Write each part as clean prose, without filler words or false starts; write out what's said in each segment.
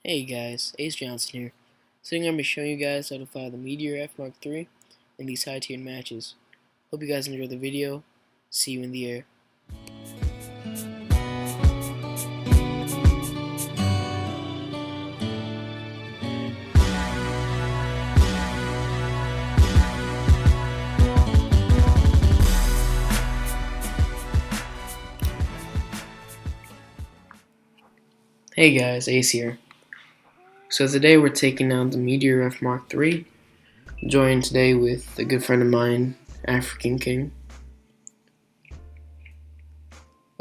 Hey guys, Ace Johnson here. So I'm going to be showing you guys how to fly the Meteor F.3 in these high-tiered matches. Hope you guys enjoy the video. See you in the air. Hey guys, Ace here. So today we're taking out the Meteor F.3. Joined today with a good friend of mine, African King.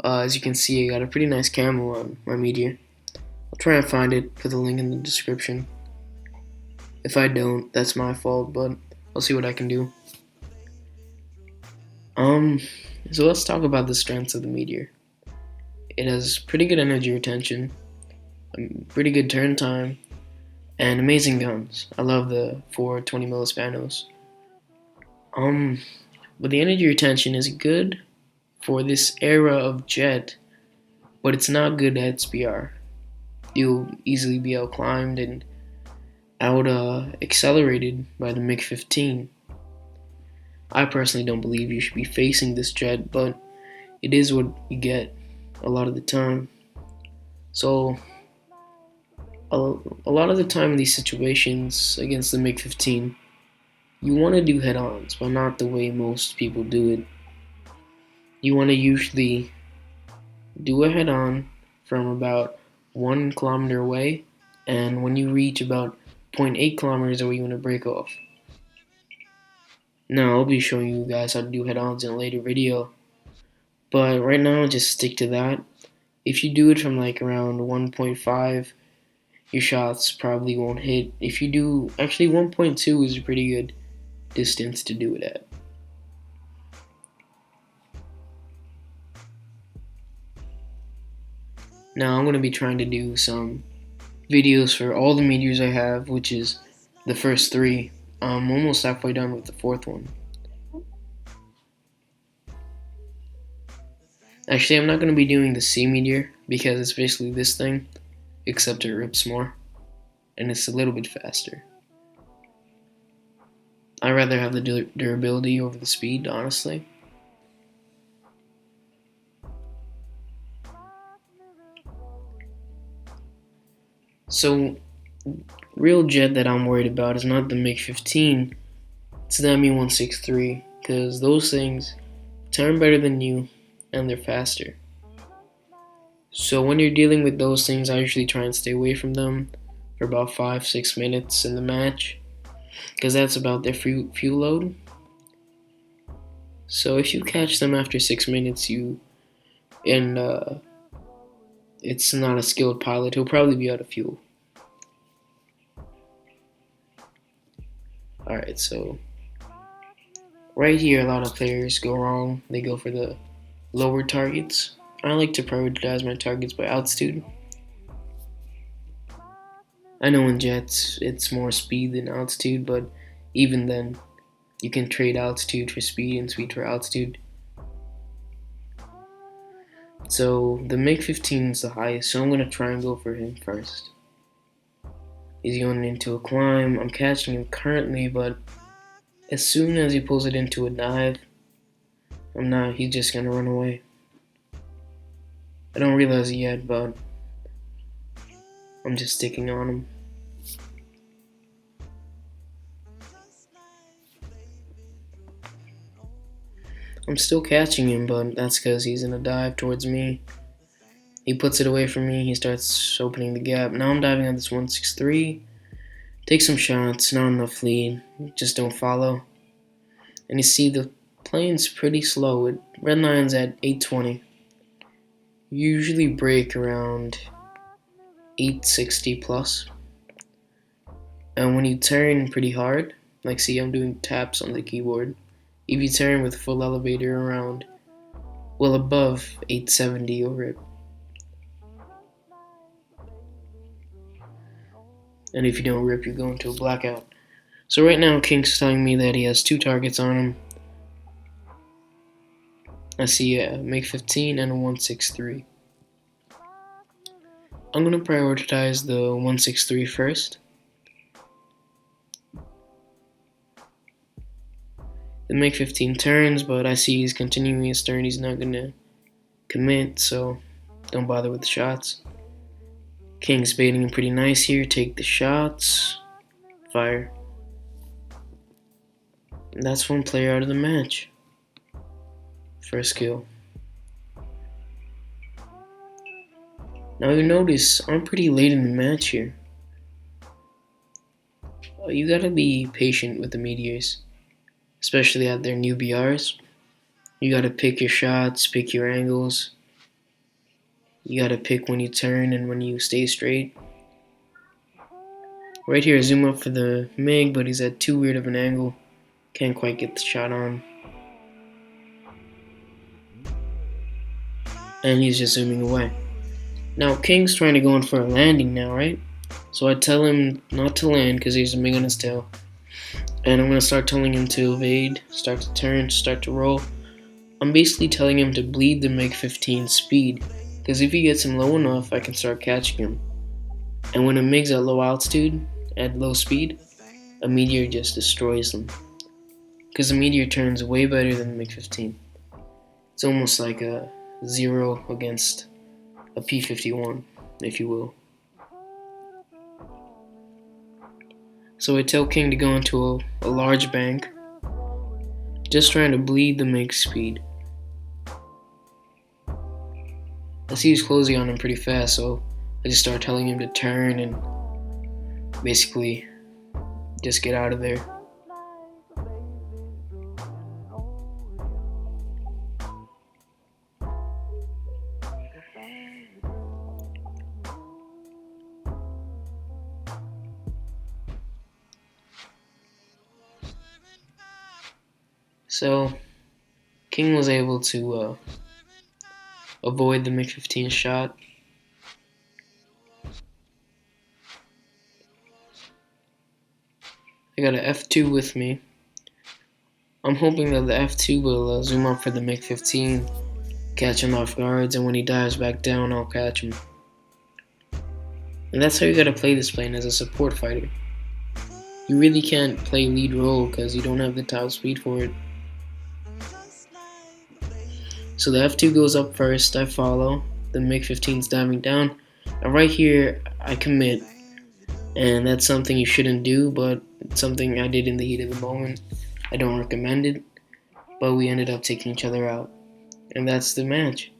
As you can see, I got a pretty nice camo on my Meteor. I'll try and find it, put the link in the description. If I don't, that's my fault, but I'll see what I can do. So let's talk about the strengths of the Meteor. It has pretty good energy retention, pretty good turn time, and amazing guns. I love the 420 millispanos. But the energy retention is good for this era of jet, but it's not good at SPR. You'll easily be outclimbed and out accelerated by the MiG-15. I personally don't believe you should be facing this jet, but it is what you get a lot of the time. So a lot of the time in these situations against the MiG-15, you want to do head-ons, but not the way most people do it. You want to usually do a head-on from about 1 kilometer away, and when you reach about 0.8 kilometers away, you want to break off. Now, I'll be showing you guys how to do head-ons in a later video, but right now, just stick to that. If you do it from like around 1.5, your shots probably won't hit. If you do, actually 1.2 is a pretty good distance to do it at. Now I'm going to be trying to do some videos for all the meteors I have, which is the first 3. I'm almost halfway done with the 4th one. Actually, I'm not going to be doing the C meteor because it's basically this thing, except it rips more, and it's a little bit faster. I'd rather have the durability over the speed, honestly. So, real jet that I'm worried about is not the MiG-15, it's the Me-163, because those things turn better than you, and they're faster. So when you're dealing with those things, I usually try and stay away from them for about 5-6 minutes in the match, because that's about their fuel load. So if you catch them after 6 minutes, it's not a skilled pilot, he'll probably be out of fuel. Alright, so right here a lot of players go wrong. They go for the lower targets. I like to prioritize my targets by altitude. I know in jets it's more speed than altitude, but even then you can trade altitude for speed and speed for altitude. So the MiG-15 is the highest, so I'm going to try and go for him first. He's going into a climb. I'm catching him currently, but as soon as he pulls it into a dive, he's just going to run away. I don't realize it yet, but I'm just sticking on him. I'm still catching him, but that's because he's in a dive towards me. He puts it away from me. He starts opening the gap. Now I'm diving on this 163. Take some shots. Not enough lead. Just don't follow. And you see the plane's pretty slow. It red line's at 820. You usually break around 860 plus. And when you turn pretty hard, like see I'm doing taps on the keyboard, if you turn with full elevator around, well above 870 you'll rip. And if you don't rip, you go into a blackout. So right now King's telling me that he has 2 targets on him. I see a MiG-15 and a 163. I'm going to prioritize the 163 first. The make 15 turns, but I see he's continuing his turn. He's not going to commit, so don't bother with the shots. King's baiting him pretty nice here. Take the shots. Fire. And that's one player out of the match. First kill. Now you notice I'm pretty late in the match here. You gotta be patient with the Meteors, especially at their new BRs. You gotta pick your shots, pick your angles. You gotta pick when you turn and when you stay straight. Right here, I zoom up for the MiG, but he's at too weird of an angle. Can't quite get the shot on. And he's just zooming away. Now, King's trying to go in for a landing now, right? So I tell him not to land because he's a MiG on his tail. And I'm going to start telling him to evade, start to turn, start to roll. I'm basically telling him to bleed the MiG-15 speed, because if he gets him low enough, I can start catching him. And when a MiG's at low altitude, at low speed, a Meteor just destroys them. Because a Meteor turns way better than the MiG-15. It's almost like a 0 against a P-51, if you will. So I tell King to go into a large bank, just trying to bleed the MiG speed. I see he's closing on him pretty fast, so I just start telling him to turn and basically just get out of there. So King was able to avoid the MiG-15 shot. I got an F.2 with me. I'm hoping that the F.2 will zoom up for the MiG-15, catch him off guards, and when he dives back down, I'll catch him. And that's how you gotta play this plane as a support fighter. You really can't play lead role because you don't have the top speed for it. So the F2 goes up first, I follow, the MiG-15's diving down, and right here I commit, and that's something you shouldn't do, but it's something I did in the heat of the moment. I don't recommend it, but we ended up taking each other out, and that's the match.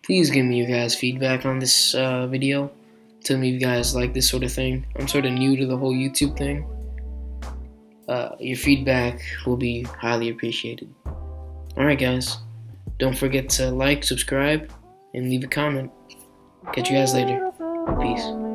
Please give me your guys' feedback on this video. Tell me if you guys like this sort of thing. I'm sort of new to the whole YouTube thing. Your feedback will be highly appreciated. Alright guys. Don't forget to like, subscribe, and leave a comment. Catch you guys later. Peace.